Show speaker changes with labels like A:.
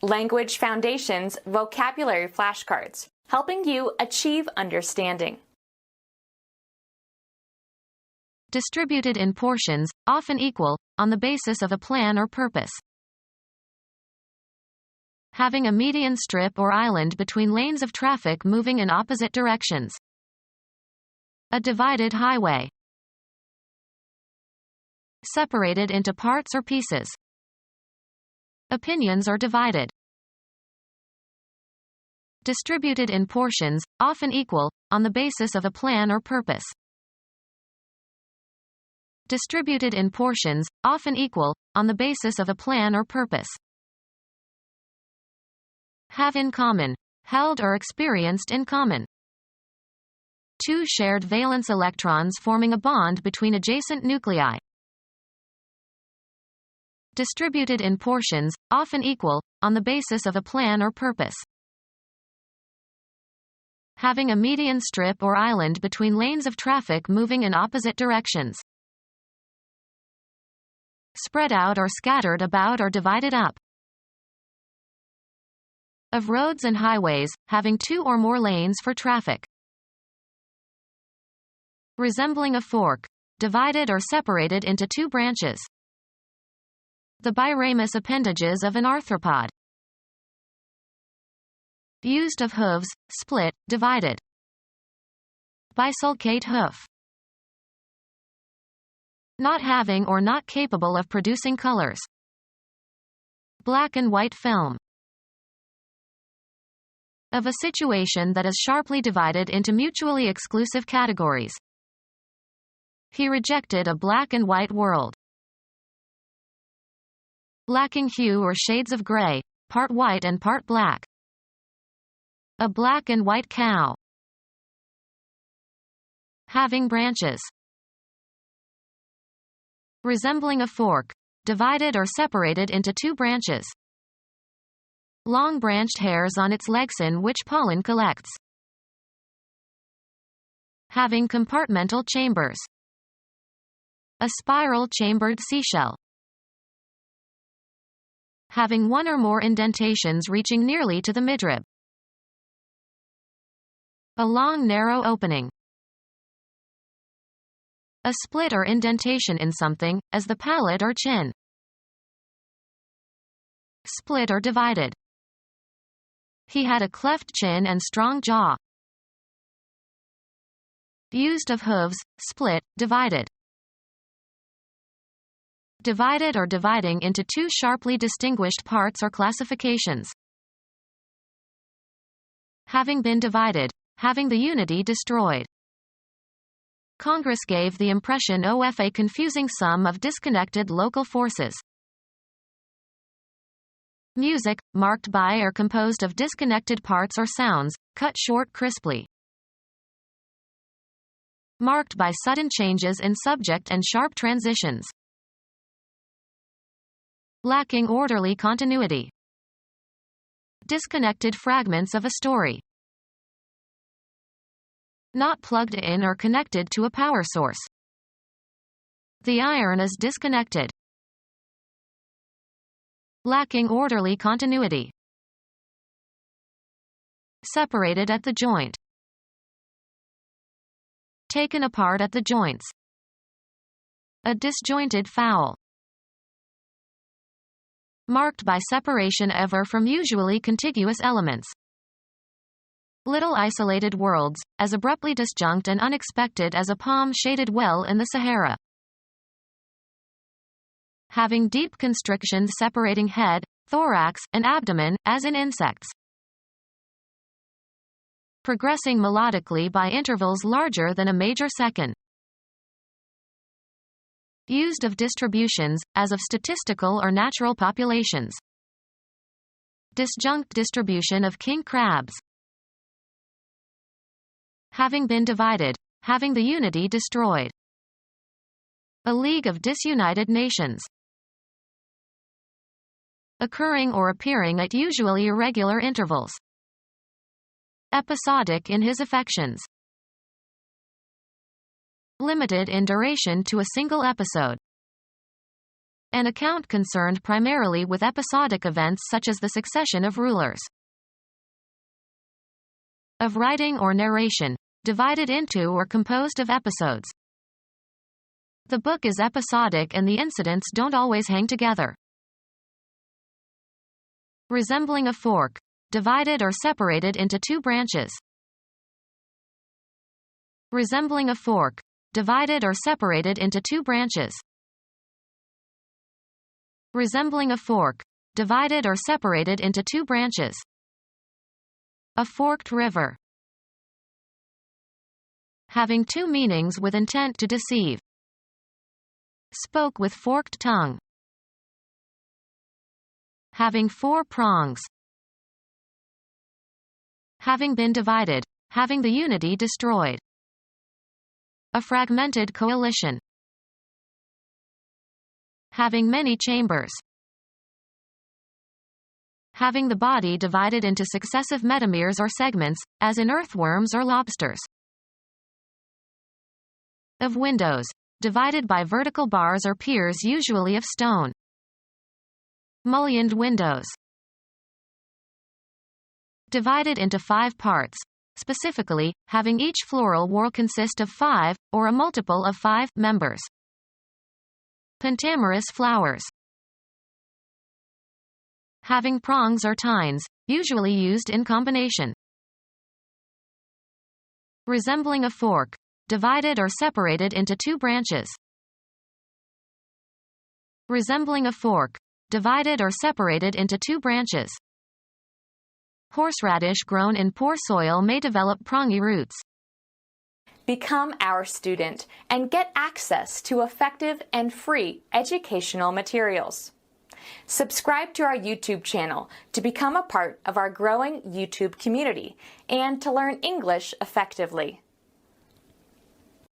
A: Language Foundations Vocabulary Flashcards, helping you achieve understanding.
B: Distributed in portions, often equal, on the basis of a plan or purpose. Having a median strip or island between lanes of traffic moving in opposite directions. A divided highway. Separated into parts or pieces. Opinions are divided. Distributed in portions, often equal, on the basis of a plan or purpose. Distributed in portions, often equal, on the basis of a plan or purpose. Have in common. Held or experienced in common. Two shared valence electrons forming a bond between adjacent nuclei. Distributed in portions, often equal, on the basis of a plan or purpose. Having a median strip or island between lanes of traffic moving in opposite directions. Spread out or scattered about or divided up. Of roads and highways, having two or more lanes for traffic. Resembling a fork. Divided or separated into two branches. The biramous appendages of an arthropod. Used of hooves, split, divided. Bisulcate hoof. Not having or not capable of producing colors. Black and white film. Of a situation that is sharply divided into mutually exclusive categories. He rejected a black and white world. Lacking hue or shades of gray, part white and part black. A black and white cow. Having branches. Resembling a fork. Divided or separated into two branches. Long branched hairs on its legs in which pollen collects. Having compartmental chambers. A spiral-chambered seashell. Having one or more indentations reaching nearly to the midrib. A long narrow opening. A split or indentation in something, as the palate or chin. Split or divided. He had a cleft chin and strong jaw. Used of hooves, split, divided. Divided or dividing into two sharply distinguished parts or classifications. Having been divided. Having the unity destroyed. Congress gave the impression of a confusing sum of disconnected local forces. Music, marked by or composed of disconnected parts or sounds, cut short crisply. Marked by sudden changes in subject and sharp transitions. Lacking orderly continuity. Disconnected fragments of a story. Not plugged in or connected to a power source. The iron is disconnected. Lacking orderly continuity. Separated at the joint. Taken apart at the joints. A disjointed fowl. Marked by separation of or from usually contiguous elements. Little isolated worlds, as abruptly disjunct and unexpected as a palm-shaded well in the Sahara. Having deep constrictions separating head, thorax, and abdomen, as in insects. Progressing melodically by intervals larger than a major second. Used of distributions, as of statistical or natural populations. Disjunct distribution of king crabs. Having been divided. Having the unity destroyed. A league of disunited nations. Occurring or appearing at usually irregular intervals. Episodic in his affections. Limited in duration to a single episode. An account concerned primarily with episodic events such as the succession of rulers. Of writing or narration, divided into or composed of episodes. The book is episodic and the incidents don't always hang together. Resembling a fork, divided or separated into two branches. Resembling a fork, divided or separated into two branches. Resembling a fork, divided or separated into two branches. A forked river. Having two meanings with intent to deceive. Spoke with forked tongue. Having four prongs. Having been divided, having the unity destroyed. A fragmented coalition. Having many chambers. Having the body divided into successive metameres or segments, as in earthworms or lobsters. Of windows, divided by vertical bars or piers usually of stone. Mullioned windows. Divided into 5 parts, specifically, having each floral whorl consist of 5, or a multiple of 5, members. Pentamerous flowers. Having prongs or tines, usually used in combination. Resembling a fork, divided or separated into 2 branches. Resembling a fork, divided or separated into 2 branches. Horseradish grown in poor soil may develop prongy roots.
A: Become our student and get access to effective and free educational materials. Subscribe to our YouTube channel to become a part of our growing YouTube community and to learn English effectively.